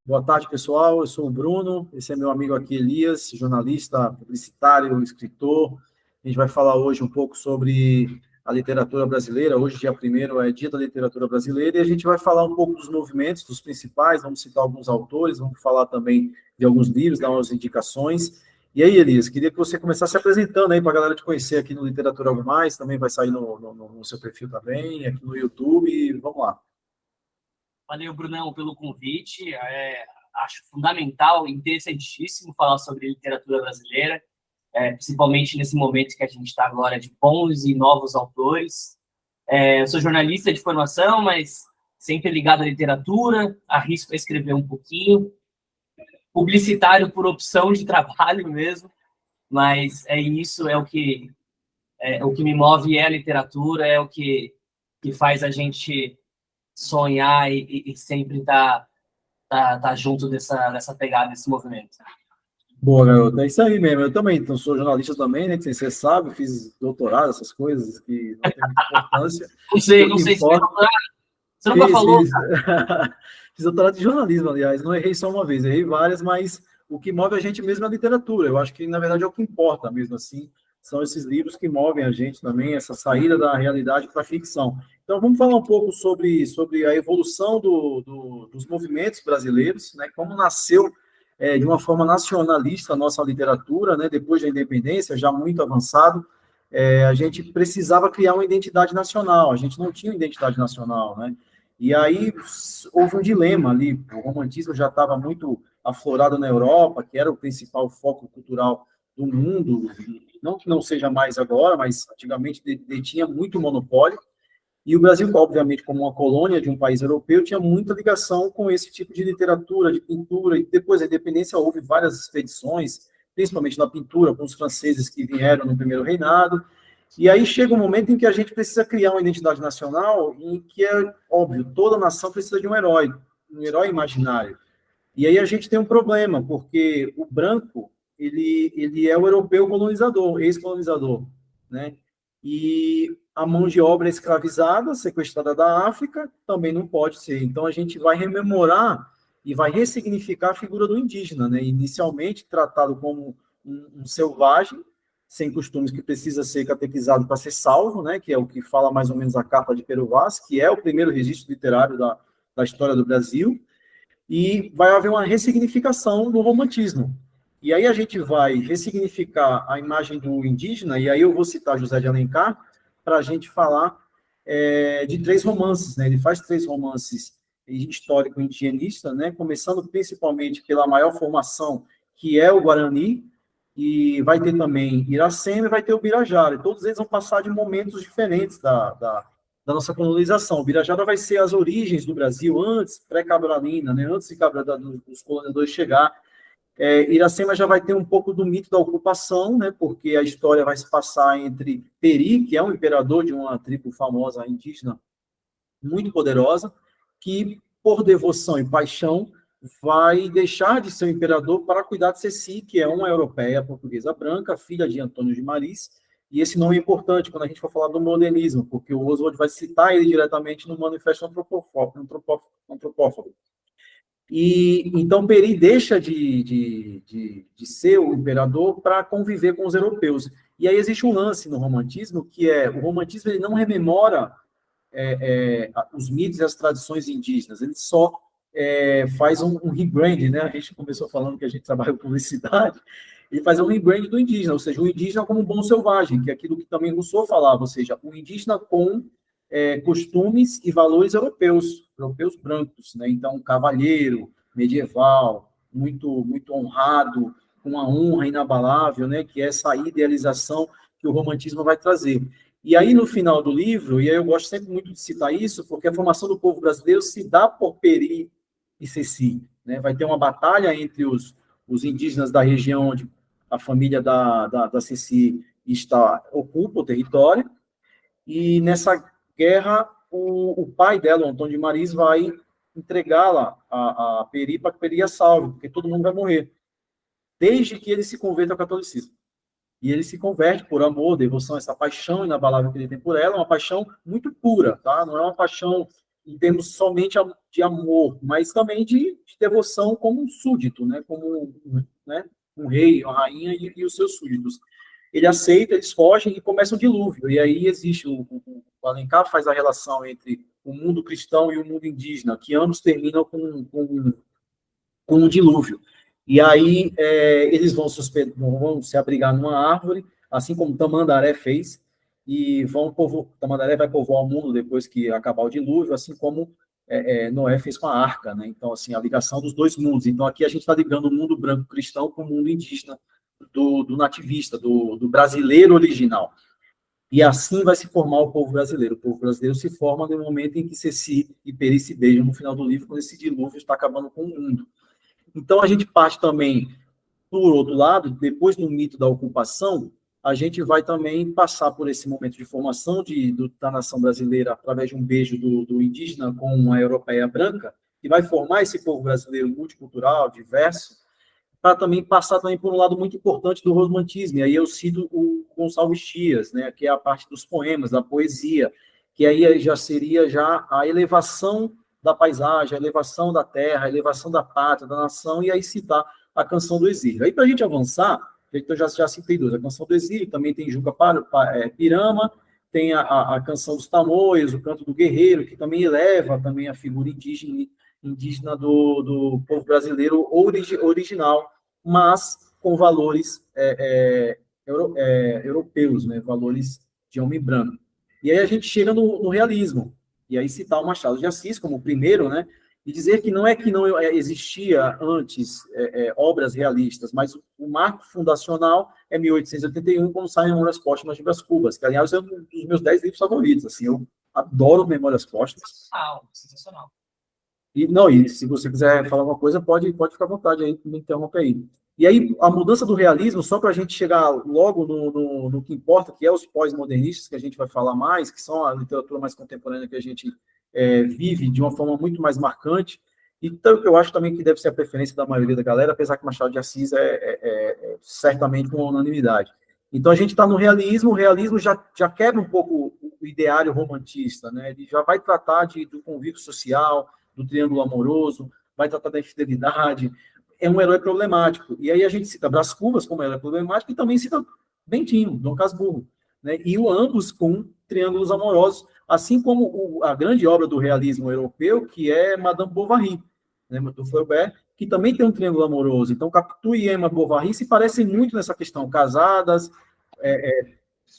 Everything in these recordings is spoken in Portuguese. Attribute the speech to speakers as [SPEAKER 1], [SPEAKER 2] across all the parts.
[SPEAKER 1] Boa tarde, pessoal. Eu sou o Bruno, esse é meu amigo aqui, Elias, jornalista, publicitário, escritor. A gente vai falar hoje um pouco sobre a literatura brasileira. Hoje, dia 1º, é Dia da Literatura Brasileira, e a gente vai falar um pouco dos movimentos, dos principais, vamos citar alguns autores, vamos falar também de alguns livros, dar umas indicações. E aí, Elias, queria que você começasse se apresentando aí para a galera te conhecer aqui no Literatura Algo Mais, também vai sair no seu perfil também, aqui no YouTube, e vamos lá.
[SPEAKER 2] Valeu, Brunão, pelo convite. Acho fundamental, interessantíssimo falar sobre literatura brasileira, principalmente nesse momento que a gente está agora de bons e novos autores. Eu sou jornalista de formação, mas sempre ligado à literatura, arrisco a escrever um pouquinho. Publicitário por opção de trabalho mesmo, mas o que me move é a literatura, é o que faz a gente sonhar e sempre tá junto dessa pegada, desse movimento.
[SPEAKER 1] Boa, garoto. É isso aí mesmo. Eu também então, sou jornalista também, né? Que você sabe, fiz doutorado, essas coisas que não tem muita importância.
[SPEAKER 2] Não sei se fez doutorado. Você nunca falou,
[SPEAKER 1] cara. Fiz doutorado de jornalismo, aliás. Não errei só uma vez, errei várias, mas o que move a gente mesmo é a literatura. Eu acho que, na verdade, é o que importa mesmo assim. São esses livros que movem a gente também, essa saída da realidade para a ficção. Então, vamos falar um pouco sobre a evolução dos movimentos brasileiros, né? Como nasceu de uma forma nacionalista a nossa literatura, né? Depois da independência, já muito avançado, a gente precisava criar uma identidade nacional, a gente não tinha uma identidade nacional, né? E aí houve um dilema ali, o romantismo já estava muito aflorado na Europa, que era o principal foco cultural do mundo, não que não seja mais agora, mas antigamente detinha muito monopólio, e o Brasil, obviamente, como uma colônia de um país europeu, tinha muita ligação com esse tipo de literatura, de pintura, e depois da independência houve várias expedições, principalmente na pintura, com os franceses que vieram no primeiro reinado, e aí chega um momento em que a gente precisa criar uma identidade nacional, em que é óbvio, toda nação precisa de um herói imaginário. E aí a gente tem um problema, porque o branco, ele é o europeu colonizador, ex-colonizador, né? E a mão de obra escravizada, sequestrada da África, também não pode ser. Então a gente vai rememorar e vai ressignificar a figura do indígena, né? Inicialmente tratado como um selvagem, sem costumes, que precisa ser catequizado para ser salvo, né? Que é o que fala mais ou menos a Carta de Pero Vaz, que é o primeiro registro literário da história do Brasil, e vai haver uma ressignificação do romantismo. E aí a gente vai ressignificar a imagem do indígena, e aí eu vou citar José de Alencar, para a gente falar de 3 romances, né? Ele faz 3 romances histórico-indigenistas, né? Começando principalmente pela maior formação, que é o Guarani, e vai ter também Iracema e vai ter o Birajara, e todos eles vão passar de momentos diferentes da nossa colonização. O Birajara vai ser as origens do Brasil, antes, pré-cabralina, né? Antes dos colonizadores chegar. Iracema já vai ter um pouco do mito da ocupação, né? Porque a história vai se passar entre Peri, que é um imperador de uma tribo famosa indígena, muito poderosa, que, por devoção e paixão, vai deixar de ser o imperador para cuidar de Ceci, que é uma europeia portuguesa branca, filha de Antônio de Maris, e esse nome é importante quando a gente for falar do modernismo, porque o Oswald vai citar ele diretamente no Manifesto Antropófago. E então Peri deixa de ser o imperador para conviver com os europeus. E aí existe um lance no romantismo, que o romantismo ele não rememora os mitos e as tradições indígenas, ele só faz um rebrand, né? A gente começou falando que a gente trabalha com publicidade, ele faz um rebrand do indígena, ou seja, o indígena como um bom selvagem, que é aquilo que também Rousseau falava, ou seja, o indígena com costumes e valores europeus brancos, né? Então, um cavalheiro medieval, muito, muito honrado, com uma honra inabalável, né? Que é essa idealização que o romantismo vai trazer. E aí, no final do livro, e aí eu gosto sempre muito de citar isso, porque a formação do povo brasileiro se dá por Peri e Ceci, né? Vai ter uma batalha entre os indígenas da região onde a família da Ceci ocupa o território, e nessa guerra, o pai dela, o Antônio de Maris, vai entregá-la a Peri para que Peri a salve, porque todo mundo vai morrer, desde que ele se converta ao catolicismo. E ele se converte por amor, devoção, essa paixão inabalável que ele tem por ela, uma paixão muito pura, tá? Não é uma paixão em termos somente de amor, mas também de devoção como um súdito, né? Como né? Um rei, uma rainha e os seus súditos. Ele aceita, eles fogem e começa o dilúvio. E aí existe, o Alencar faz a relação entre o mundo cristão e o mundo indígena, que ambos terminam com um dilúvio. E aí eles vão se abrigar numa árvore, assim como Tamandaré fez, e Tamandaré vai povoar o mundo depois que acabar o dilúvio, assim como Noé fez com a arca, né? Então, assim, a ligação dos dois mundos. Então, aqui a gente está ligando o mundo branco cristão com o mundo indígena do nativista, do brasileiro original. E assim vai se formar o povo brasileiro. O povo brasileiro se forma no momento em que Ceci e Peri se beijam no final do livro, quando esse dilúvio está acabando com o mundo. Então, a gente parte também, por outro lado, depois do mito da ocupação, a gente vai também passar por esse momento de formação da nação brasileira através de um beijo do indígena com uma europeia branca, que vai formar esse povo brasileiro multicultural, diverso, para também passar também por um lado muito importante do romantismo. E aí eu cito o Gonçalves Dias, né, que é a parte dos poemas, da poesia, que aí já seria já a elevação da paisagem, a elevação da terra, a elevação da pátria, da nação, e aí citar a Canção do Exílio. Aí, para a gente avançar, eu já citei duas, a Canção do Exílio, também tem Juca Pirama, tem a Canção dos Tamoios, o Canto do Guerreiro, que também eleva também a figura indígena do povo brasileiro original, mas com valores europeus, né, valores de homem branco. E aí a gente chega no realismo, e aí citar o Machado de Assis como o primeiro, né, e dizer que não existia antes obras realistas, mas o marco fundacional é 1881, quando sai Memórias Póstumas de Brás Cubas, que, aliás, é um dos meus 10 livros favoritos. Assim, eu adoro Memórias Póstumas.
[SPEAKER 2] Sensacional.
[SPEAKER 1] E se você quiser falar alguma coisa, pode ficar à vontade aí, me interrompe aí. E aí, a mudança do realismo, só para a gente chegar logo no que importa, que é os pós-modernistas, que a gente vai falar mais, que são a literatura mais contemporânea que a gente vive de uma forma muito mais marcante, e então, eu acho também que deve ser a preferência da maioria da galera, apesar que Machado de Assis é certamente uma unanimidade. Então, a gente está no realismo, o realismo já quebra um pouco o ideário romantista, né? Ele já vai tratar do convívio social, do triângulo amoroso, vai tratar da infidelidade, é um herói problemático. E aí a gente cita Brás Cubas como herói problemático e também cita Bentinho, Dom Casmurro, né? E ambos com triângulos amorosos, assim como a grande obra do realismo europeu, que é Madame Bovary, né, do Flaubert, que também tem um triângulo amoroso. Então, Capitu e Emma Bovary se parecem muito nessa questão, casadas,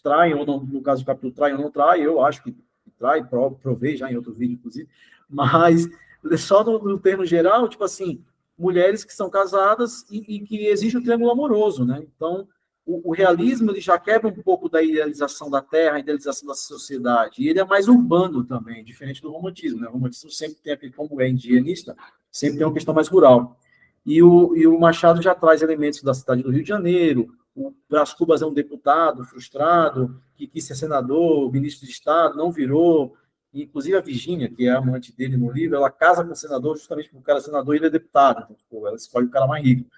[SPEAKER 1] traem, ou não, no caso do Capitu, trai ou não trai, eu acho que trai, provei já em outro vídeo, inclusive, mas só no termo geral, tipo assim, mulheres que são casadas e que existe o triângulo amoroso, né? Então, o realismo ele já quebra um pouco da idealização da terra, a idealização da sociedade, e ele é mais urbano também, diferente do romantismo, né? O romantismo sempre tem aquele, como é indigenista, sempre tem uma questão mais rural. E o Machado já traz elementos da cidade do Rio de Janeiro, o Brás Cubas é um deputado frustrado, que quis ser senador, ministro de Estado, não virou. Inclusive a Virgínia, que é a amante dele no livro, ela casa com o senador justamente porque o cara é senador e ele é deputado. Então, tipo, ela escolhe o cara mais rico.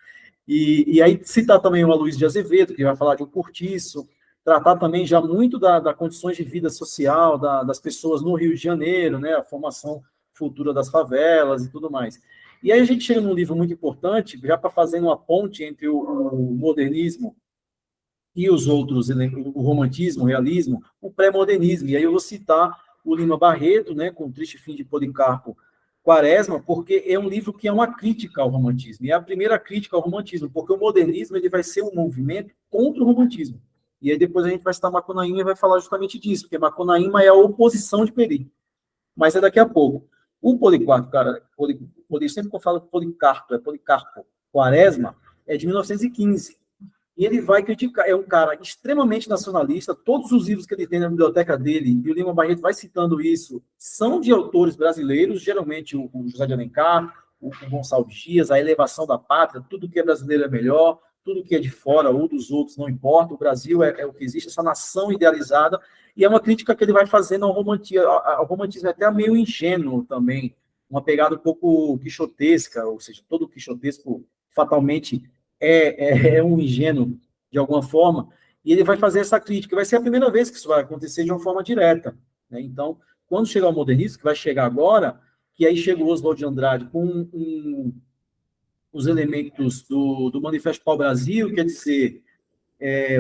[SPEAKER 1] E aí citar também o Aloysio de Azevedo, que vai falar de um cortiço, tratar também já muito das condições de vida social das pessoas no Rio de Janeiro, né, a formação futura das favelas e tudo mais. E aí a gente chega num livro muito importante, já para fazer uma ponte entre o modernismo e os outros, o romantismo, o realismo, o pré-modernismo. E aí eu vou citar o Lima Barreto, né, com o Triste Fim de Policarpo Quaresma, porque é um livro que é uma crítica ao romantismo. E é a primeira crítica ao romantismo, porque o modernismo ele vai ser um movimento contra o romantismo. E aí depois a gente vai citar Macunaíma e vai falar justamente disso, porque Macunaíma é a oposição de Peri. Mas é daqui a pouco. O Policarpo, cara, sempre que eu falo Policarpo, é Policarpo Quaresma, é de 1915. E ele vai criticar, é um cara extremamente nacionalista, todos os livros que ele tem na biblioteca dele, e o Lima Barreto vai citando isso, são de autores brasileiros, geralmente o José de Alencar, o Gonçalves Dias, a elevação da pátria, tudo que é brasileiro é melhor, tudo que é de fora ou dos outros não importa, o Brasil é o que existe, essa nação idealizada, e é uma crítica que ele vai fazendo ao romantismo, é até meio ingênuo também, uma pegada um pouco quixotesca, ou seja, todo quixotesco fatalmente é um ingênuo de alguma forma, e ele vai fazer essa crítica. Vai ser a primeira vez que isso vai acontecer de uma forma direta. Né? Então, quando chegar o modernismo, que vai chegar agora, que aí chega o Oswald de Andrade com os elementos do Manifesto Pau-Brasil, quer dizer,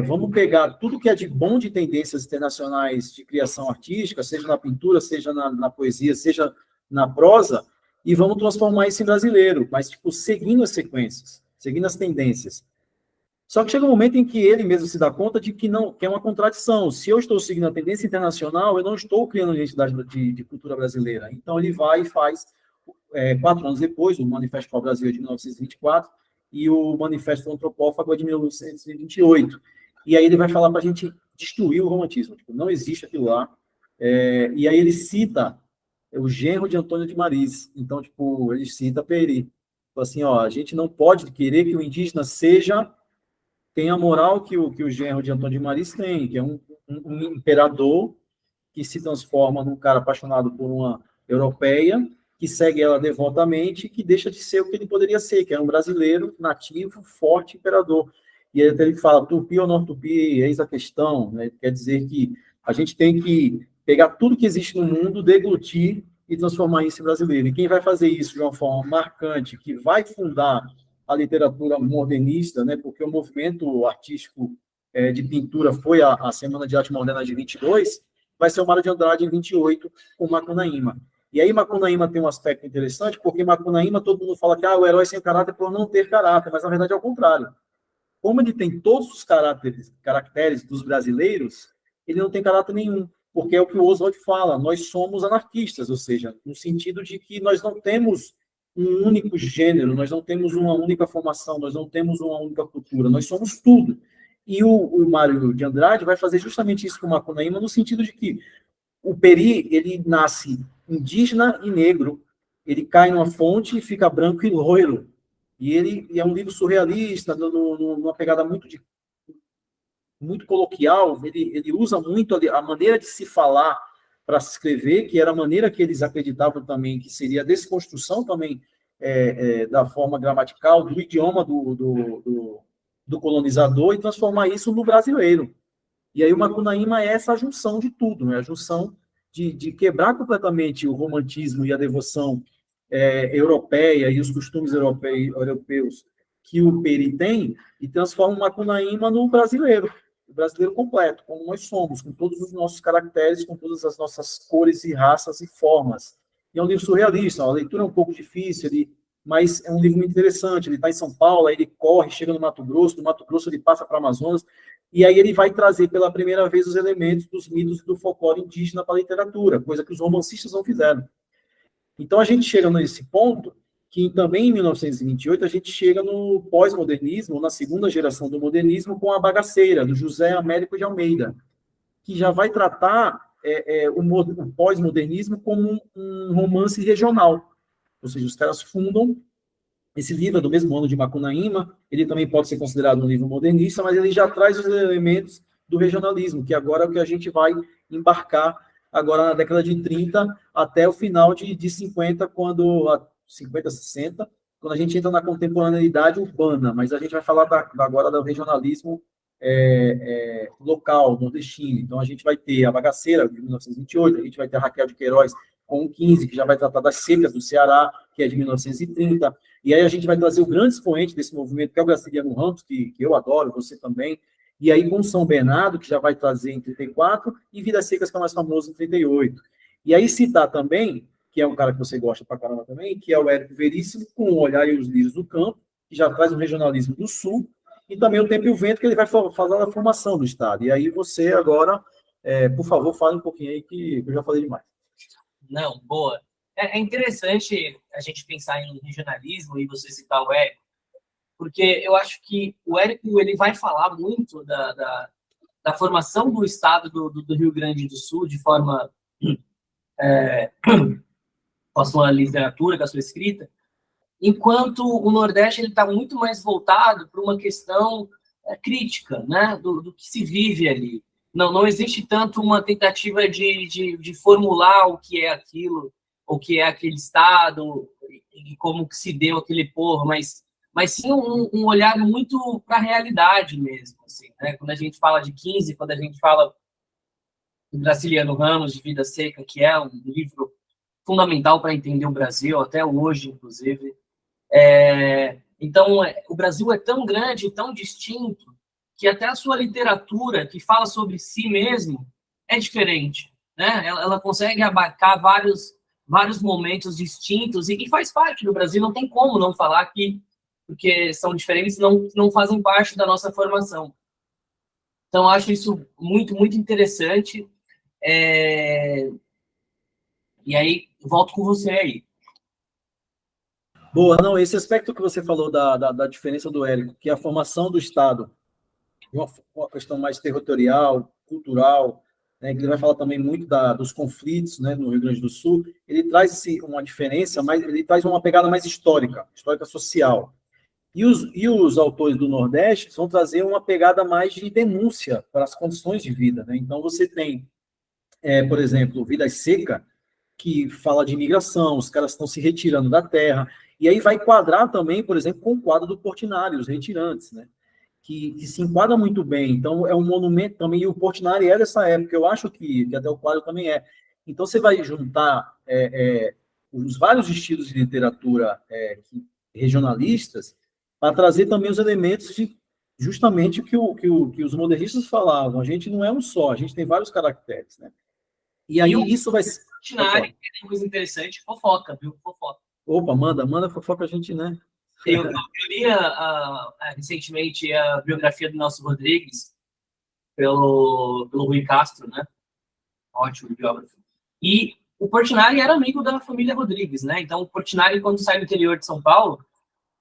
[SPEAKER 1] vamos pegar tudo que é de bom de tendências internacionais de criação artística, seja na pintura, seja na poesia, seja na prosa, e vamos transformar isso em brasileiro, mas tipo, seguindo as sequências, seguindo as tendências. Só que chega um momento em que ele mesmo se dá conta de que não, que é uma contradição. Se eu estou seguindo a tendência internacional, eu não estou criando uma identidade de cultura brasileira. Então ele vai e faz, 4 anos depois, o Manifesto para o Brasil é de 1924 e o Manifesto do Antropófago é de 1928. E aí ele vai falar para a gente destruir o romantismo. Tipo, não existe aquilo lá. E aí ele cita o genro de Antônio de Maris. Então, tipo, ele cita Peri. Assim, ó, a gente não pode querer que o indígena tem a moral que o genro de Antônio de Maris tem, que é um imperador que se transforma num cara apaixonado por uma europeia, que segue ela devotamente, que deixa de ser o que ele poderia ser, que era um brasileiro nativo, forte imperador. E aí até ele fala, tupi ou não tupi, eis a questão, né? Quer dizer que a gente tem que pegar tudo que existe no mundo, deglutir e transformar isso em brasileiro. E quem vai fazer isso de uma forma marcante, que vai fundar a literatura modernista, né? Porque o movimento artístico de pintura foi a Semana de Arte Moderna de 22, vai ser o Mário de Andrade em 28, com Macunaíma. E aí Macunaíma tem um aspecto interessante, porque Macunaíma, todo mundo fala que o herói sem caráter por não ter caráter, mas na verdade é o contrário. Como ele tem todos os caracteres dos brasileiros, ele não tem caráter nenhum, porque é o que o Oswald fala, nós somos anarquistas, ou seja, no sentido de que nós não temos um único gênero, nós não temos uma única formação, nós não temos uma única cultura, nós somos tudo. E o Mário de Andrade vai fazer justamente isso com o Macunaíma, no sentido de que o Peri, ele nasce indígena e negro, ele cai numa fonte e fica branco e loiro. E é um livro surrealista, numa pegada muito coloquial, ele usa muito a maneira de se falar para se escrever, que era a maneira que eles acreditavam também, que seria a desconstrução também da forma gramatical, do idioma do colonizador, e transformar isso no brasileiro. E aí o Macunaíma é essa junção de tudo, né? A junção de quebrar completamente o romantismo e a devoção europeia e os costumes europeus que o Peri tem e transforma o Macunaíma no brasileiro, o brasileiro completo, como nós somos, com todos os nossos caracteres, com todas as nossas cores e raças e formas. E é um livro surrealista, a leitura é um pouco difícil, mas é um livro muito interessante. Ele está em São Paulo, aí ele corre, chega no Mato Grosso, do Mato Grosso ele passa para o Amazonas, e aí ele vai trazer pela primeira vez os elementos dos mitos e do folclore indígena para a literatura, coisa que os romancistas não fizeram. Então a gente chega nesse ponto que também em 1928 a gente chega no pós-modernismo, na segunda geração do modernismo, com a Bagaceira, do José Américo de Almeida, que já vai tratar o pós-modernismo como um romance regional. Ou seja, os caras fundam. Esse livro é do mesmo ano de Macunaíma, ele também pode ser considerado um livro modernista, mas ele já traz os elementos do regionalismo, que agora é o que a gente vai embarcar agora na década de 30 até o final de 50, 50, 60, quando a gente entra na contemporaneidade urbana, mas a gente vai falar agora do regionalismo local, nordestino. Então a gente vai ter a Bagaceira, de 1928, a gente vai ter a Raquel de Queiroz, com o 15, que já vai tratar das secas do Ceará, que é de 1930, e aí a gente vai trazer o grande expoente desse movimento, que é o Graciliano Ramos, que eu adoro, você também, e aí com São Bernardo, que já vai trazer em 34, e Vidas Secas, que é o mais famoso, em 38. E aí citar também, que é um cara que você gosta pra caramba também, que é o Érico Veríssimo, com O Olhar e os Lírios do Campo, que já traz um regionalismo do Sul, e também o Tempo e o Vento, que ele vai fazer a formação do Estado. E aí você agora, por favor, fale um pouquinho aí, que eu já falei demais.
[SPEAKER 2] Não, boa. É interessante a gente pensar em regionalismo e você citar o Érico, porque eu acho que o Érico ele vai falar muito da formação do Estado do Rio Grande do Sul de forma com a sua literatura, com a sua escrita, enquanto o Nordeste está muito mais voltado para uma questão crítica, né, do que se vive ali. Não existe tanto uma tentativa de formular o que é aquilo, o que é aquele Estado, e como que se deu aquele povo, mas sim um olhar muito para a realidade mesmo. Assim, né? Quando a gente fala de 15, quando a gente fala do Graciliano Ramos, de Vida Seca, que é um livro fundamental para entender o Brasil, até hoje, inclusive. Então, o Brasil é tão grande, tão distinto, que até a sua literatura, que fala sobre si mesmo, é diferente, né? Ela consegue abarcar vários momentos distintos e faz parte do Brasil, não tem como não falar que, porque são diferentes, não fazem parte da nossa formação. Então, acho isso muito, muito interessante. E aí, volto com você aí.
[SPEAKER 1] Boa, não, esse aspecto que você falou da diferença do Érico, que é a formação do Estado, uma questão mais territorial, cultural, né, que ele vai falar também muito dos conflitos, né, no Rio Grande do Sul, ele traz uma diferença, mas ele traz uma pegada mais histórica social. E os autores do Nordeste vão trazer uma pegada mais de denúncia para as condições de vida, né? Então, você tem, por exemplo, Vidas Seca, que fala de imigração, os caras estão se retirando da terra, e aí vai quadrar também, por exemplo, com o quadro do Portinari, os retirantes, né? Que se enquadra muito bem. Então, é um monumento também, e o Portinari é dessa época, eu acho que até o quadro também é. Então, você vai juntar os vários estilos de literatura regionalistas para trazer também os elementos de justamente que os modernistas falavam. A gente não é um só, a gente tem vários caracteres, né? E aí isso vai ser...
[SPEAKER 2] Portinari, que tem coisa interessante, fofoca, viu? Fofoca.
[SPEAKER 1] Opa, manda fofoca a gente, né?
[SPEAKER 2] Eu li recentemente a biografia do Nelson Rodrigues pelo Rui Castro, né? Ótimo biógrafo. E o Portinari era amigo da família Rodrigues, né? Então, o Portinari, quando sai do interior de São Paulo,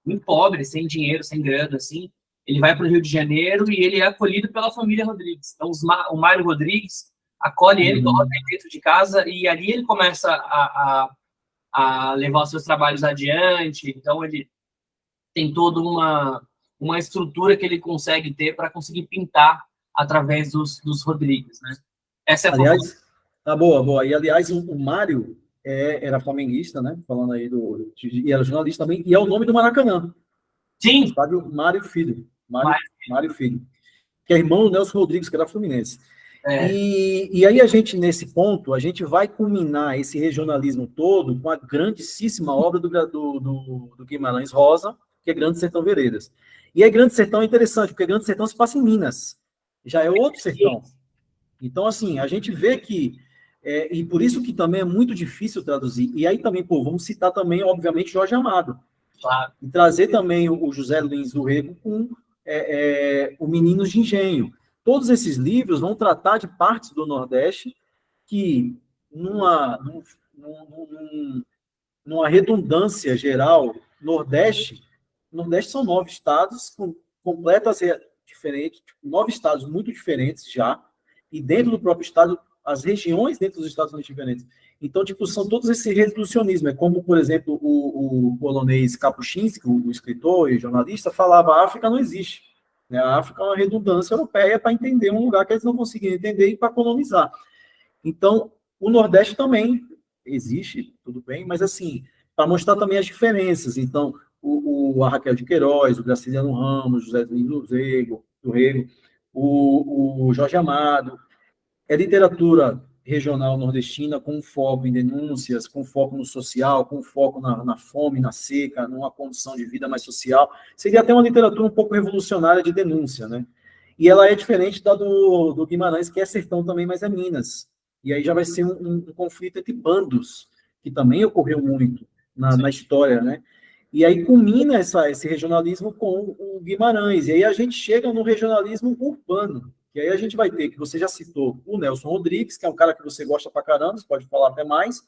[SPEAKER 2] muito pobre, sem dinheiro, sem grana, assim, ele vai para o Rio de Janeiro e ele é acolhido pela família Rodrigues. Então, o Mário Rodrigues acolhe ele, coloca ele dentro de casa e ali ele começa a levar os seus trabalhos adiante. Então, ele tem toda uma estrutura que ele consegue ter para conseguir pintar através dos Rodrigues, né? Essa é a
[SPEAKER 1] aliás, tá boa. E, aliás, o Mário era flamenguista, né? Falando aí e era jornalista também, e é o nome do Maracanã.
[SPEAKER 2] Sim.
[SPEAKER 1] Estádio Mário Filho. Mário Filho. Que é irmão do Nelson Rodrigues, que era fluminense. E aí a gente, nesse ponto, a gente vai culminar esse regionalismo todo com a grandíssima obra do Guimarães Rosa, que é Grande Sertão Veredas. E aí Grande Sertão é interessante, porque Grande Sertão se passa em Minas. Já é outro sertão. Então, assim, a gente vê que... e por isso que também é muito difícil traduzir. E aí também, vamos citar também, obviamente, Jorge Amado.
[SPEAKER 2] Claro.
[SPEAKER 1] E trazer também o José Lins do Rego com o Meninos de Engenho. Todos esses livros vão tratar de partes do Nordeste que, numa redundância geral, Nordeste são 9 estados com completas diferentes, 9 estados muito diferentes já, e dentro do próprio estado, as regiões dentro dos estados são muito diferentes. Então, são todos esse reducionismo. É como, por exemplo, o polonês Kapuscinski, o escritor e jornalista, falava: a África não existe. A África é uma redundância europeia para entender um lugar que eles não conseguiam entender e para colonizar. Então, o Nordeste também existe, tudo bem, mas assim, para mostrar também as diferenças. Então, a Raquel de Queiroz, o Graciliano Ramos, José do Rego, o Jorge Amado, é literatura regional nordestina com foco em denúncias, com foco no social, com foco na fome, na seca, numa condição de vida mais social. Seria até uma literatura um pouco revolucionária de denúncia, né? E ela é diferente da do Guimarães, que é sertão também, mas é Minas. E aí já vai ser um conflito entre bandos, que também ocorreu muito na história, né? E aí culmina esse regionalismo com o Guimarães. E aí a gente chega no regionalismo urbano, e aí a gente vai ter, que você já citou, o Nelson Rodrigues, que é um cara que você gosta pra caramba, você pode falar até mais,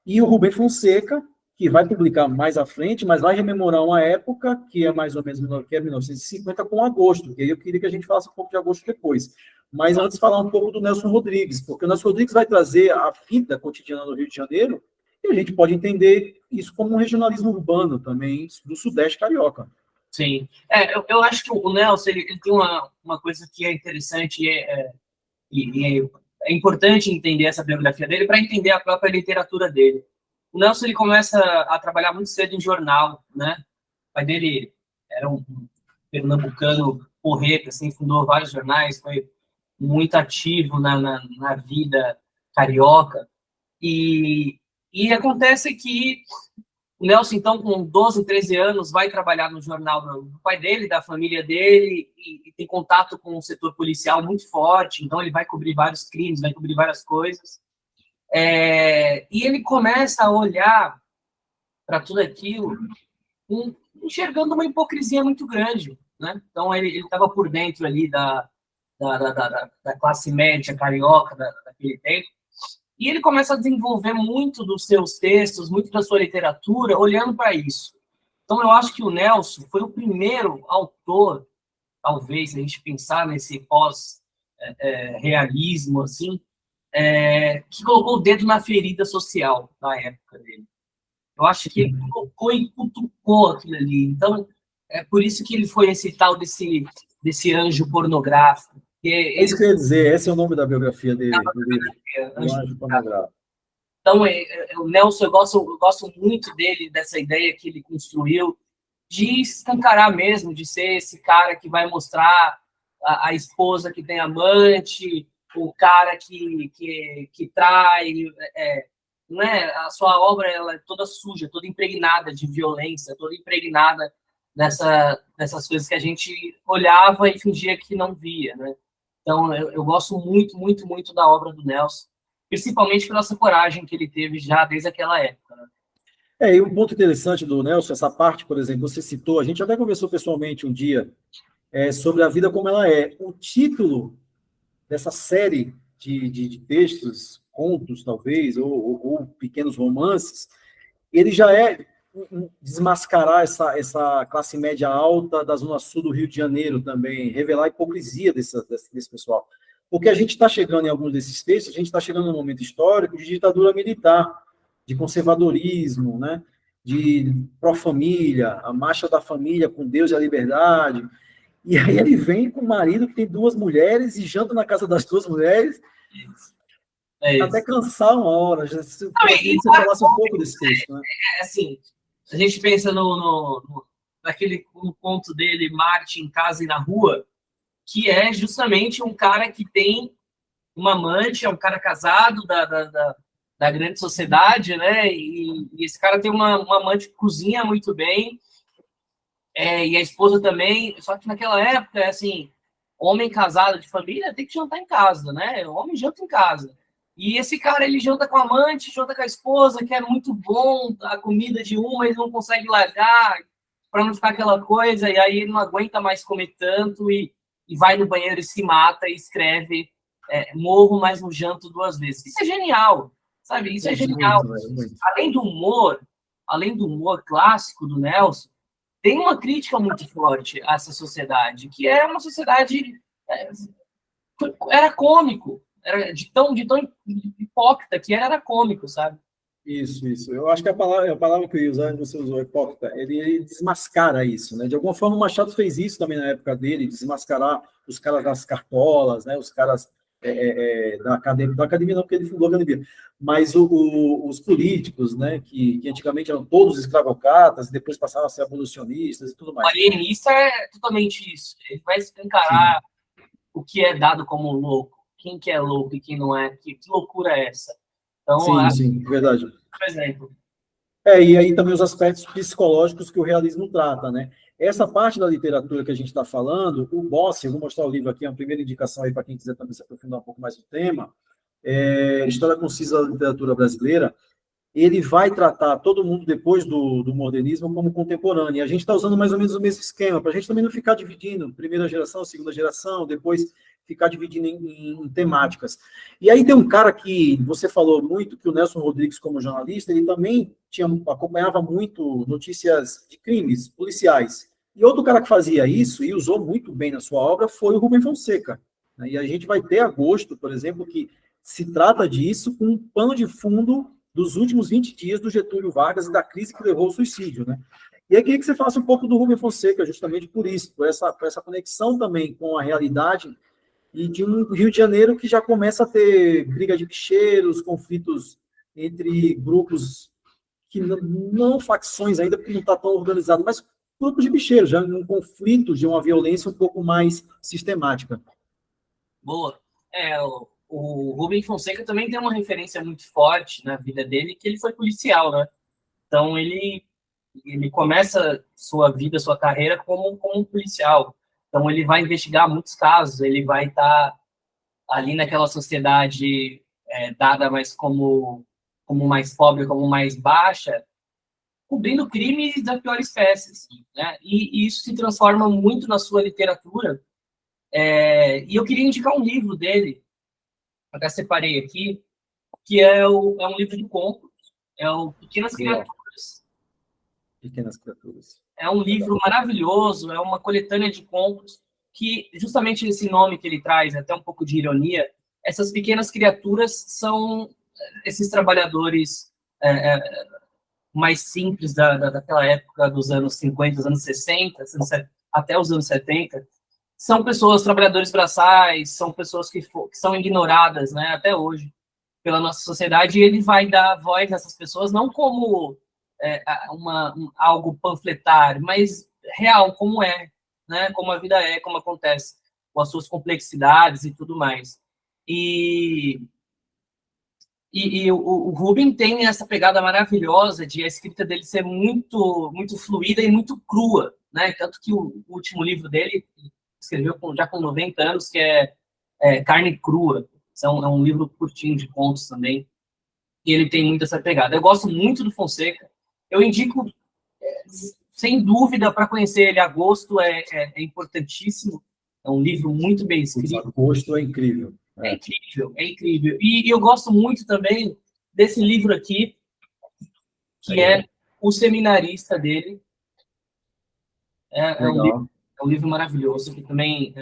[SPEAKER 1] e o Rubem Fonseca, que vai publicar mais à frente, mas vai rememorar uma época que é mais ou menos 1950 com Agosto. E aí eu queria que a gente falasse um pouco de Agosto depois. Mas antes falar um pouco do Nelson Rodrigues, porque o Nelson Rodrigues vai trazer a vida cotidiana no Rio de Janeiro, e a gente pode entender isso como um regionalismo urbano também do Sudeste carioca.
[SPEAKER 2] Sim. Eu acho que o Nelson ele tem uma coisa que é interessante e é importante entender essa biografia dele para entender a própria literatura dele. O Nelson ele começa a trabalhar muito cedo em jornal, né? O pai dele era um pernambucano porreta, assim, fundou vários jornais, foi muito ativo na vida carioca. E acontece que o Nelson, então, com 12, 13 anos, vai trabalhar no jornal do pai dele, da família dele, e tem contato com o setor policial muito forte, então ele vai cobrir vários crimes, vai cobrir várias coisas. E ele começa a olhar para tudo aquilo, enxergando uma hipocrisia muito grande, né? Então, ele estava por dentro ali da classe média carioca daquele tempo, e ele começa a desenvolver muito dos seus textos, muito da sua literatura, olhando para isso. Então, eu acho que o Nelson foi o primeiro autor, talvez, se a gente pensar nesse pós-realismo, assim, que colocou o dedo na ferida social da época dele. Eu acho que ele colocou e cutucou aquilo ali. Então, é por isso que ele foi esse tal desse anjo pornográfico.
[SPEAKER 1] É isso que eu ia dizer, esse é o nome da biografia dele, do livro. O Anjo Pornográfico.
[SPEAKER 2] Então, o Nelson, eu gosto muito dele, dessa ideia que ele construiu, de escancarar mesmo, de ser esse cara que vai mostrar a esposa que tem amante, o cara que trai, não é? A sua obra ela é toda suja, toda impregnada de violência, toda impregnada dessas coisas que a gente olhava e fingia que não via, né? Então, eu gosto muito, muito, muito da obra do Nelson, principalmente pela essa coragem que ele teve já desde aquela época, né?
[SPEAKER 1] E um ponto interessante do Nelson, essa parte, por exemplo, você citou, a gente até conversou pessoalmente um dia sobre a vida como ela é. O título dessa série de textos, contos, talvez, ou pequenos romances, ele já desmascarar essa classe média alta da Zona Sul do Rio de Janeiro também, revelar a hipocrisia desse pessoal. Porque a gente está chegando em alguns desses textos, a gente está chegando num momento histórico de ditadura militar, de conservadorismo, né? De pró-família, a marcha da família com Deus e a liberdade. E aí ele vem com o marido que tem 2 mulheres e janta na casa das 2 mulheres, até cansar uma hora. Se você falasse um pouco desse texto, né?
[SPEAKER 2] Assim, a gente pensa naquele conto dele, Marte em Casa e na Rua, que é justamente um cara que tem uma amante, é um cara casado da grande sociedade, né? E esse cara tem uma amante que cozinha muito bem, e a esposa também. Só que naquela época, assim, homem casado de família tem que jantar em casa, né? O homem janta em casa. E esse cara, ele janta com a amante, janta com a esposa, que é muito bom a comida de uma, ele não consegue largar para não ficar aquela coisa, e aí ele não aguenta mais comer tanto e vai no banheiro e se mata e escreve morro, mas não janto 2 vezes. Isso é genial, sabe? Isso é genial. Muito. Além do humor clássico do Nelson, tem uma crítica muito forte a essa sociedade, que é uma sociedade... era cômico, era de tão hipócrita que era cômico, sabe?
[SPEAKER 1] Isso. Eu acho que a palavra que eu ia usar, você usou, hipócrita, ele desmascara isso, né? De alguma forma, o Machado fez isso também na época dele, desmascarar os caras das cartolas, né? Os caras da academia não, porque ele fundou a academia, mas os políticos, né? Que antigamente eram todos escravocratas, e depois passaram a ser abolicionistas e tudo mais.
[SPEAKER 2] O alienista é totalmente isso. Ele vai escancarar o que é dado como louco, quem que é louco e quem não é, que loucura é essa? Então,
[SPEAKER 1] sim, verdade.
[SPEAKER 2] Por exemplo.
[SPEAKER 1] E aí também os aspectos psicológicos que o realismo trata, né? Essa parte da literatura que a gente está falando, o Bossi, eu vou mostrar o livro aqui, é uma primeira indicação aí para quem quiser também se aprofundar um pouco mais no tema, História Concisa da Literatura Brasileira, ele vai tratar todo mundo depois do modernismo como contemporâneo. E a gente está usando mais ou menos o mesmo esquema, para a gente também não ficar dividindo primeira geração, segunda geração, depois ficar dividindo em temáticas. E aí tem um cara que você falou muito, que o Nelson Rodrigues, como jornalista, ele também acompanhava muito notícias de crimes policiais. E outro cara que fazia isso, e usou muito bem na sua obra, foi o Rubem Fonseca. E a gente vai ter Agosto, por exemplo, que se trata disso com um pano de fundo dos últimos 20 dias do Getúlio Vargas e da crise que levou ao suicídio, né? E aí queria que você falasse um pouco do Rubem Fonseca, justamente por isso, por essa conexão também com a realidade e de um Rio de Janeiro que já começa a ter briga de bicheiros, conflitos entre grupos que não facções ainda, porque não está tão organizado, mas grupos de bicheiros, já um conflito de uma violência um pouco mais sistemática.
[SPEAKER 2] Boa. O Rubem Fonseca também tem uma referência muito forte na vida dele, que ele foi policial, né? Então, ele começa sua vida, sua carreira como um policial. Então, ele vai investigar muitos casos, ele vai estar ali naquela sociedade dada mais como mais pobre, como mais baixa, cobrindo crimes da pior espécie, assim, né? E isso se transforma muito na sua literatura. E eu queria indicar um livro dele, até separei aqui, que é um livro de contos, é o Pequenas Criaturas.
[SPEAKER 1] Pequenas Criaturas.
[SPEAKER 2] É um livro maravilhoso, é uma coletânea de contos que, justamente esse nome que ele traz, até um pouco de ironia, essas pequenas criaturas são esses trabalhadores mais simples daquela época dos anos 50, dos anos 60, até os anos 70. São pessoas, trabalhadores braçais, são pessoas que são ignoradas, né, até hoje, pela nossa sociedade, e ele vai dar voz a essas pessoas, não como algo panfletário, mas real, como é, né, como a vida é, como acontece, com as suas complexidades e tudo mais. E o Rubem tem essa pegada maravilhosa de a escrita dele ser muito, muito fluida e muito crua, né? Tanto que o último livro dele escreveu já com 90 anos, que é Carne Crua. É um livro curtinho de contos também. E ele tem muito essa pegada. Eu gosto muito do Fonseca. Eu indico, sem dúvida, para conhecer ele. Agosto é importantíssimo. É um livro muito bem escrito.
[SPEAKER 1] Agosto é incrível.
[SPEAKER 2] É incrível, é incrível. E eu gosto muito também desse livro aqui, que é O Seminarista dele. É um livro maravilhoso, que também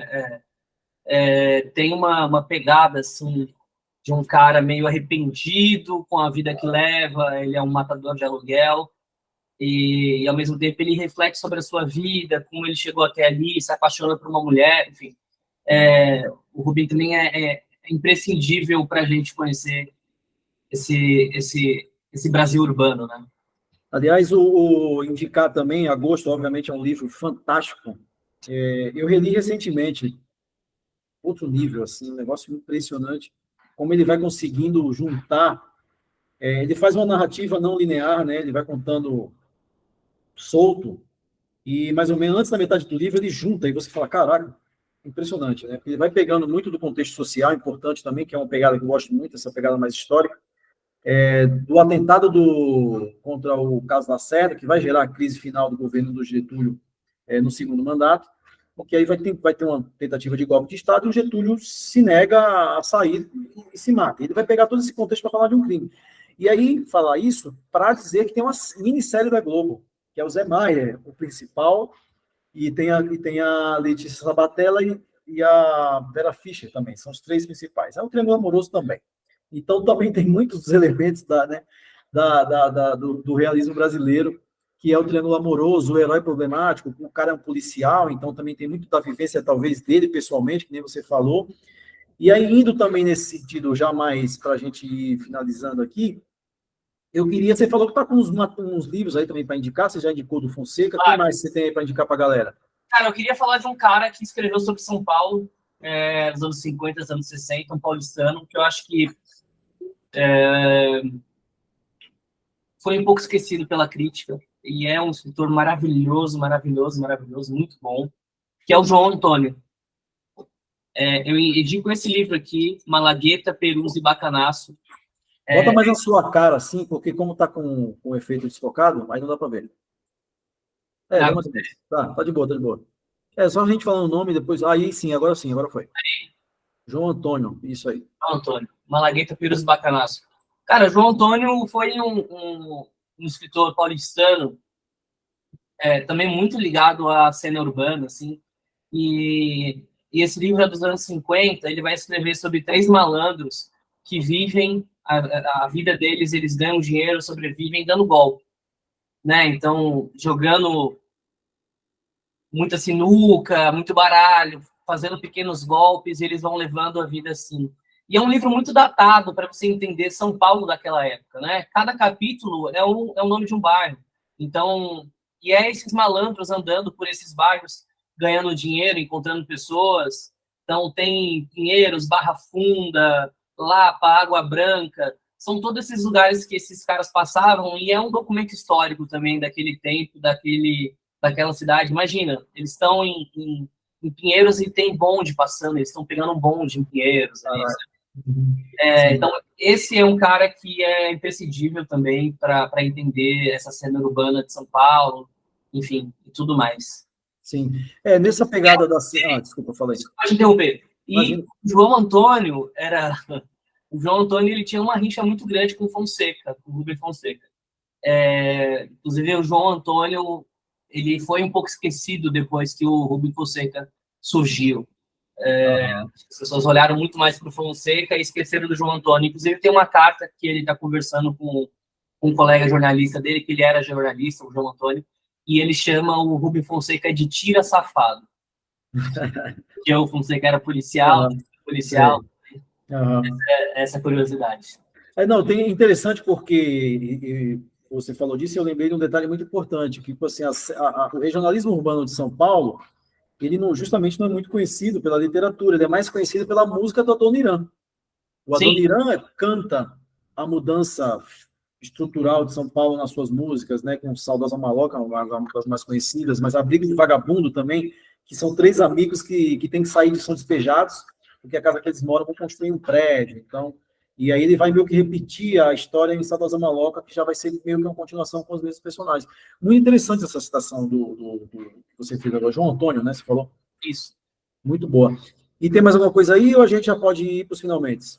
[SPEAKER 2] tem uma pegada, assim, de um cara meio arrependido com a vida que leva, ele é um matador de aluguel, e ao mesmo tempo ele reflete sobre a sua vida, como ele chegou até ali, se apaixona por uma mulher, enfim. O Rubem também é imprescindível para a gente conhecer esse Brasil urbano, né?
[SPEAKER 1] Aliás, o indicar também, Agosto, obviamente, é um livro fantástico. Eu reli recentemente, outro nível, assim, um negócio impressionante, como ele vai conseguindo juntar. Ele faz uma narrativa não linear, né? Ele vai contando solto, e mais ou menos antes da metade do livro ele junta, e você fala, caraca, impressionante, né? Porque ele vai pegando muito do contexto social, importante também, que é uma pegada que eu gosto muito, essa pegada mais histórica, do atentado contra o Caso Lacerda, que vai gerar a crise final do governo do Getúlio no segundo mandato, porque aí vai ter uma tentativa de golpe de Estado e o Getúlio se nega a sair e se mata. Ele vai pegar todo esse contexto para falar de um crime. E aí, falar isso para dizer que tem uma minissérie da Globo, que é o Zé Maier, o principal, e tem a Letícia Sabatella e a Vera Fischer também, são os três principais. É o Triângulo Amoroso também. Então, também tem muitos elementos do realismo brasileiro, que é o triângulo amoroso, o herói problemático, o cara é um policial, então também tem muito da vivência, talvez, dele pessoalmente, que nem você falou. E aí, indo também nesse sentido, já mais para a gente ir finalizando aqui, você falou que está com uns livros aí também para indicar, você já indicou do Fonseca, quem mais você tem aí para indicar para a galera?
[SPEAKER 2] Cara, eu queria falar de um cara que escreveu sobre São Paulo, nos anos 50, nos anos 60, um paulistano, que eu acho que foi um pouco esquecido pela crítica, e é um escritor maravilhoso, maravilhoso, maravilhoso, muito bom, que é o João Antônio. Eu indico esse livro aqui, Malagueta, Perus e Bacanaço.
[SPEAKER 1] Bota mais na sua cara, assim, porque como está com o efeito desfocado, aí não dá para ver. Dá mais ou menos. Tá de boa, tá de boa. Só a gente falando o nome, depois... Aí sim, agora foi. João Antônio, isso aí.
[SPEAKER 2] João Antônio, Malagueta, Perus e Bacanaço. Cara, João Antônio foi um escritor paulistano, também muito ligado à cena urbana, assim, e esse livro é dos anos 50, ele vai escrever sobre 3 malandros que vivem a vida deles, eles ganham dinheiro, sobrevivem dando golpe, né? Então, jogando muita sinuca, muito baralho, fazendo pequenos golpes, e eles vão levando a vida assim. E é um livro muito datado para você entender São Paulo daquela época, né? Cada capítulo é o nome de um bairro. Então, esses malandros andando por esses bairros, ganhando dinheiro, encontrando pessoas, Então, tem Pinheiros, Barra Funda, Lapa, Água Branca, são todos esses lugares que esses caras passavam, e é um documento histórico também daquele tempo, daquela cidade. Imagina, eles estão em Pinheiros e tem bonde passando, eles estão pegando um bonde em Pinheiros. Então, esse é um cara que é imprescindível também para entender essa cena urbana de São Paulo, enfim, e tudo mais.
[SPEAKER 1] Sim. Nessa pegada da... desculpa, falei.
[SPEAKER 2] Pode interromper. E
[SPEAKER 1] Imagina.
[SPEAKER 2] o João Antônio O João Antônio, ele tinha uma rixa muito grande com o Fonseca, com o Rubem Fonseca. Inclusive, o João Antônio, ele foi um pouco esquecido depois que o Rubem Fonseca surgiu. As pessoas olharam muito mais para o Fonseca e esqueceram do João Antônio. Inclusive, tem uma carta que ele está conversando com um colega jornalista dele, que ele era jornalista, o João Antônio, e ele chama o Rubem Fonseca de tira safado. Porque o Fonseca era policial. Essa curiosidade.
[SPEAKER 1] Não, tem interessante porque você falou disso e eu lembrei de um detalhe muito importante, que tipo assim, o regionalismo urbano de São Paulo, ele justamente não é muito conhecido pela literatura, ele é mais conhecido pela música do Adoniran. O Adoniran canta a mudança estrutural de São Paulo nas suas músicas, né, com Saudosa Maloca, uma das mais conhecidas, mas a Briga de Vagabundo também, que são três amigos que têm que sair, são despejados, porque a casa que eles moram vão construir um prédio, então, e aí ele vai meio que repetir a história em Saudosa Maloca, que já vai ser meio que uma continuação com os mesmos personagens. Muito interessante essa citação do que você fez agora, João Antônio, né, você falou?
[SPEAKER 2] Isso.
[SPEAKER 1] Muito boa. E tem mais alguma coisa aí, ou a gente já pode ir para os finalmente?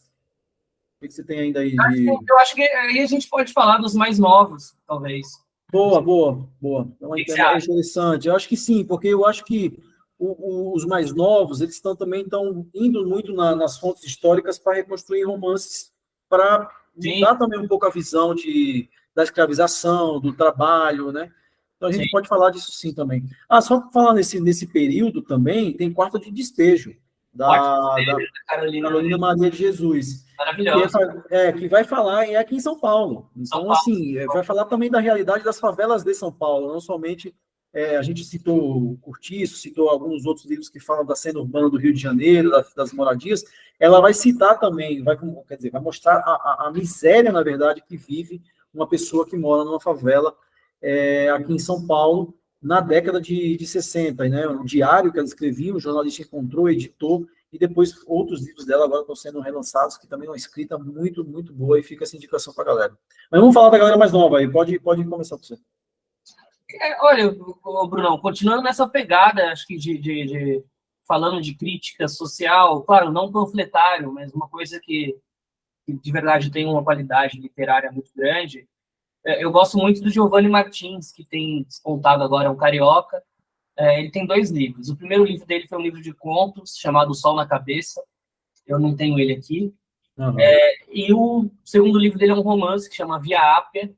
[SPEAKER 1] O que você tem ainda aí?
[SPEAKER 2] Eu acho que aí a gente pode falar dos mais novos, talvez.
[SPEAKER 1] Boa. É uma ideia interessante. Eu acho que sim, porque eu acho que os mais novos, eles também estão indo muito nas fontes históricas para reconstruir romances, para mudar também um pouco a visão da escravização, do trabalho, né? Então a gente pode falar disso sim também. Só falar nesse período também, tem Quarta de Despejo, da Carolina Maria de Jesus.
[SPEAKER 2] Maravilhoso.
[SPEAKER 1] Que vai falar aqui em São Paulo. Então, assim, vai falar também da realidade das favelas de São Paulo, não somente... a gente citou o Cortiço, citou alguns outros livros que falam da cena urbana do Rio de Janeiro, das moradias. Ela vai citar também, vai mostrar a miséria, na verdade, que vive uma pessoa que mora numa favela aqui em São Paulo, na década de 60, né? Um diário que ela escrevia, um jornalista encontrou, editou, e depois outros livros dela agora estão sendo relançados, que também é uma escrita muito, muito boa, e fica essa indicação para a galera. Mas vamos falar da galera mais nova aí, pode começar com você.
[SPEAKER 2] Olha, Brunão, continuando nessa pegada, acho que falando de crítica social, claro, não panfletário, mas uma coisa que de verdade tem uma qualidade literária muito grande. Eu gosto muito do Giovanni Martins, que tem despontado agora, é um carioca. Ele tem 2 livros. O primeiro livro dele foi um livro de contos, chamado Sol na Cabeça. Eu não tenho ele aqui. E o segundo livro dele é um romance que chama Via Ápia.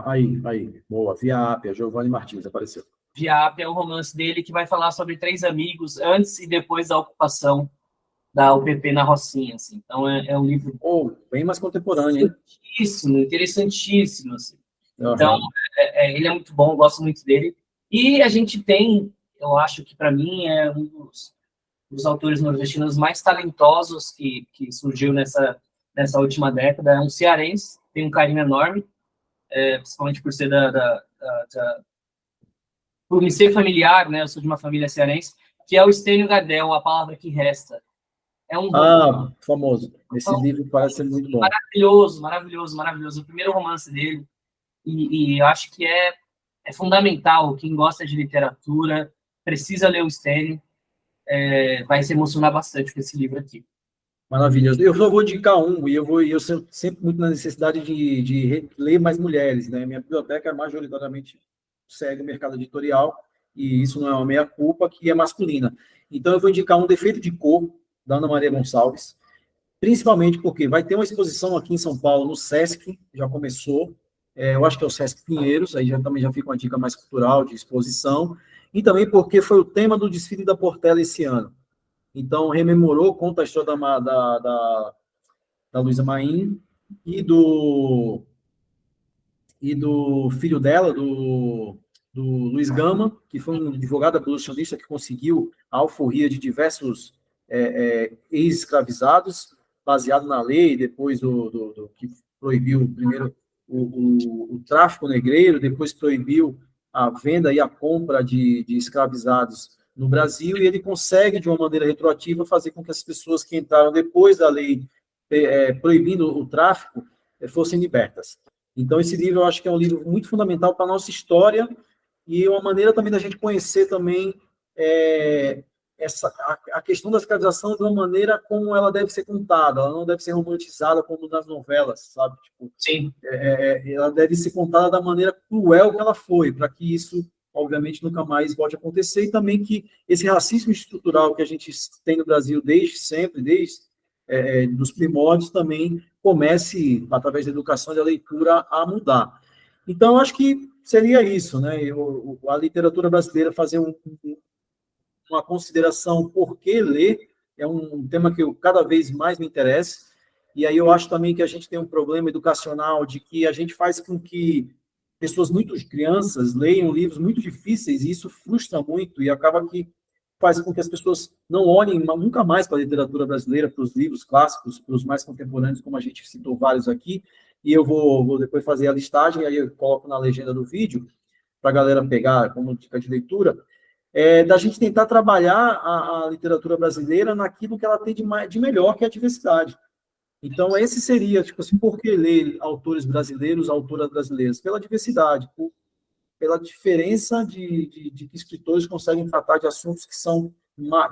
[SPEAKER 1] Aí. Boa. Via Ápia, Giovanni Martins, apareceu.
[SPEAKER 2] Via Ápia é um romance dele que vai falar sobre 3 amigos antes e depois da ocupação da UPP na Rocinha. Assim. Então, é um livro...
[SPEAKER 1] bem mais contemporâneo, hein?
[SPEAKER 2] Interessantíssimo. Assim. Então, ele é muito bom, eu gosto muito dele. E a gente tem, eu acho que, para mim, é um dos autores nordestinos mais talentosos que surgiu nessa última década. É um cearense, tem um carinho enorme, principalmente por ser por me ser familiar, né? Eu sou de uma família cearense, que é o Estênio Gardel, A Palavra que Resta. É um
[SPEAKER 1] famoso. Esse livro parece ser muito bom.
[SPEAKER 2] Maravilhoso. O primeiro romance dele. E eu acho que é fundamental. Quem gosta de literatura precisa ler o Stênio. Vai se emocionar bastante com esse livro aqui.
[SPEAKER 1] Maravilhoso. Eu só vou indicar um, e eu sempre muito na necessidade de ler mais mulheres, né? Minha biblioteca majoritariamente segue o mercado editorial, e isso não é uma meia-culpa, que é masculina. Então, eu vou indicar Um Defeito de Cor, da Ana Maria Gonçalves, principalmente porque vai ter uma exposição aqui em São Paulo, no Sesc, já começou, eu acho que é o Sesc Pinheiros, aí também já fica uma dica mais cultural, de exposição, e também porque foi o tema do desfile da Portela esse ano. Então, rememorou, conta a história da Luísa Maim e do filho dela, do do Luiz Gama, que foi um advogado abolicionista que conseguiu a alforria de diversos ex-escravizados, baseado na lei, depois que proibiu primeiro o tráfico negreiro, depois proibiu a venda e a compra de escravizados no Brasil, e ele consegue, de uma maneira retroativa, fazer com que as pessoas que entraram depois da lei proibindo o tráfico fossem libertas. Então, esse livro eu acho que é um livro muito fundamental para a nossa história e uma maneira também da gente conhecer também a questão da escravização de uma maneira como ela deve ser contada, ela não deve ser romantizada como nas novelas, sabe? Tipo,
[SPEAKER 2] Sim.
[SPEAKER 1] Ela deve ser contada da maneira cruel que ela foi, para que isso, obviamente, nunca mais volte a acontecer, e também que esse racismo estrutural que a gente tem no Brasil desde sempre, desde dos primórdios, também comece, através da educação e da leitura, a mudar. Então, acho que seria isso, né? A literatura brasileira fazer uma consideração por que ler, é um tema que eu cada vez mais me interessa, e aí eu acho também que a gente tem um problema educacional de que a gente faz com que pessoas muito crianças leiam livros muito difíceis, e isso frustra muito, e acaba que faz com que as pessoas não olhem nunca mais para a literatura brasileira, para os livros clássicos, para os mais contemporâneos, como a gente citou vários aqui, e eu vou depois fazer a listagem, aí eu coloco na legenda do vídeo, para a galera pegar como dica de leitura, da gente tentar trabalhar a literatura brasileira naquilo que ela tem de melhor, que é a diversidade. Então, esse seria, tipo assim, por que ler autores brasileiros, autoras brasileiras? Pela diversidade, pela diferença de que escritores conseguem tratar de assuntos que são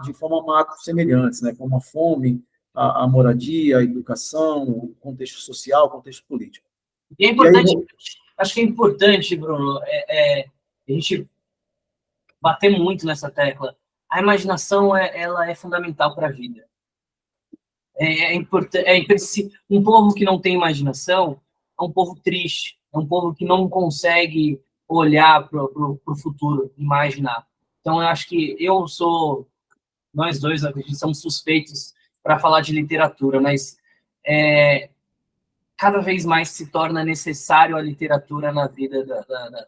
[SPEAKER 1] de forma macro semelhantes, né? Como a fome, a moradia, a educação, o contexto social, o contexto político.
[SPEAKER 2] E é importante, acho que é importante, Bruno, a gente bater muito nessa tecla. A imaginação ela é fundamental para a vida. Um povo que não tem imaginação é um povo triste, é um povo que não consegue olhar para o futuro, imaginar. Então, eu acho que nós dois, a gente somos suspeitos para falar de literatura, mas cada vez mais se torna necessário a literatura na vida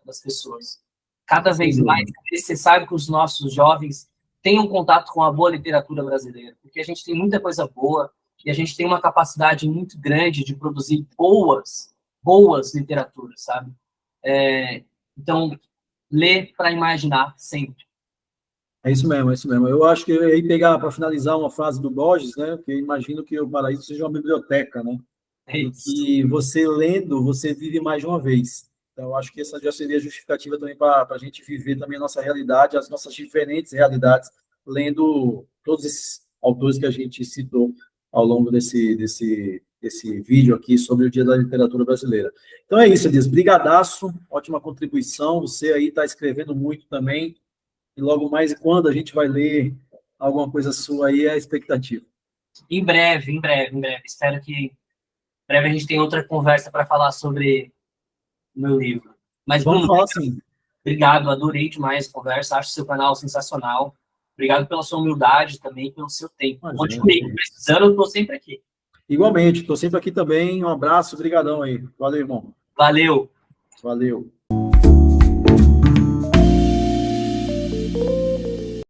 [SPEAKER 2] das pessoas. Cada vez mais é necessário que os nossos jovens tenham contato com a boa literatura brasileira, porque a gente tem muita coisa boa e a gente tem uma capacidade muito grande de produzir boas literaturas, sabe? Então, ler para imaginar sempre.
[SPEAKER 1] É isso mesmo, é isso mesmo. Eu acho que eu ia pegar, para finalizar, uma frase do Borges, né? Porque eu imagino que o paraíso seja uma biblioteca, né? E você lendo, você vive mais de uma vez. Então, eu acho que essa já seria justificativa também para a gente viver também a nossa realidade, as nossas diferentes realidades, lendo todos esses autores que a gente citou ao longo desse vídeo aqui sobre o Dia da Literatura Brasileira. Então é isso, Elias. Brigadaço, ótima contribuição. Você aí está escrevendo muito também. E logo mais, quando a gente vai ler alguma coisa sua aí, é a expectativa.
[SPEAKER 2] Em breve. Espero que em breve a gente tenha outra conversa para falar sobre o meu livro. Mas,
[SPEAKER 1] vamos
[SPEAKER 2] Bruno,
[SPEAKER 1] falar sim.
[SPEAKER 2] Obrigado, adorei demais a conversa, acho seu canal sensacional. Obrigado pela sua humildade também, pelo seu tempo. Continue precisando, eu estou sempre aqui.
[SPEAKER 1] Igualmente, estou sempre aqui também. Um abraço, brigadão aí. Valeu, irmão.
[SPEAKER 2] Valeu.
[SPEAKER 1] Valeu.